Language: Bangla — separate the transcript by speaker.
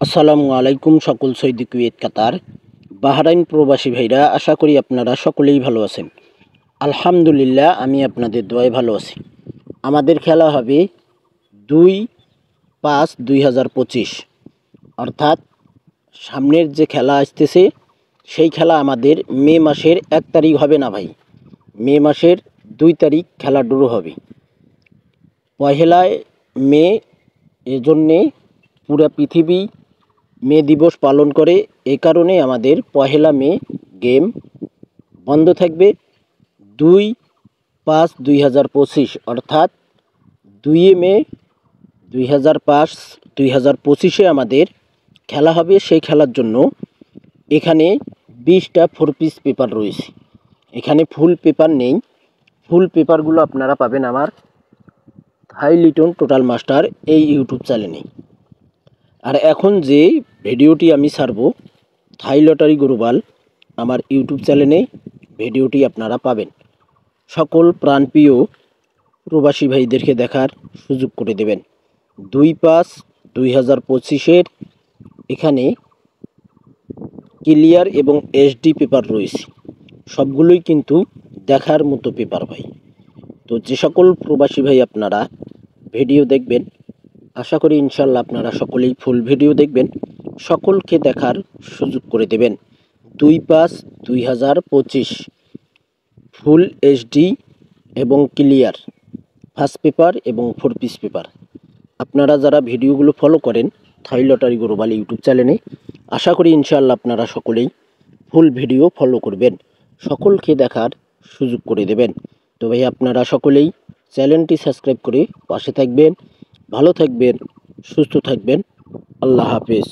Speaker 1: আসসালামু আলাইকুম সকল সৌদি কুয়েত কাতার বাহরাইন প্রবাসী ভাইরা, আশা করি আপনারা সকলেই ভালো আছেন। আলহামদুলিল্লাহ, আমি আপনাদের দোয়ায় ভালো আছি। আমাদের খেলা হবে 2/5/2025, অর্থাৎ সামনের যে খেলা আসতেছে সেই খেলা আমাদের মে মাসের 1 তারিখ হবে না ভাই, মে মাসের 2 তারিখ খেলা শুরু হবে। পহেলা মে, এজন্যে পুরা পৃথিবী মে দিবস পালন করে। এ কারণে আমাদের পহেলা মে গেম বন্ধ থাকবে। 2/5/2025, অর্থাৎ 2 মে 2025 আমাদের খেলা হবে। সেই খেলার জন্য এখানে 20টা 4 পিস পেপার রয়েছে। এখানে ফুল পেপার নেই। ফুল পেপারগুলো আপনারা পাবেন আমার থাই লিটন টোটাল মাস্টার এই ইউটিউব চ্যানেলে। আর এখন যে ভিডিওটি আমি ছাড়ব থাই লটারি গ্লোবাল আমার ইউটিউব চ্যানেলে ভিডিওটি আপনারা পাবেন। সকল প্রাণপ্রিয় প্রবাসী ভাইদেরকে দেখার সুযোগ করে দেবেন। 2/5/2025 এখানে ক্লিয়ার এবং এইচডি পেপার রয়েছে, সবগুলোই কিন্তু দেখার মতো পেপার ভাই। তো যে সকল প্রবাসী ভাই আপনারা ভিডিও দেখবেন, আশা করি ইনশাল্লাহ আপনারা সকলেই ফুল ভিডিও দেখবেন, সকলকে দেখার সুযোগ করে দেবেন। 2/5/2025 ফুল এইচডি এবং ক্লিয়ার ফার্স্ট পেপার এবং 4 পিস পেপার। আপনারা যারা ভিডিওগুলো ফলো করেন থাই লটারি গ্লোবাল ইউটিউব চ্যানেলে, আশা করি ইনশাল্লাহ আপনারা সকলেই ফুল ভিডিও ফলো করবেন, সকলকে দেখার সুযোগ করে দেবেন। তো ভাই আপনারা সকলেই চ্যানেলটি সাবস্ক্রাইব করে পাশে থাকবেন। ভালো থাকবেন, সুস্থ থাকবেন। আল্লাহ হাফেজ।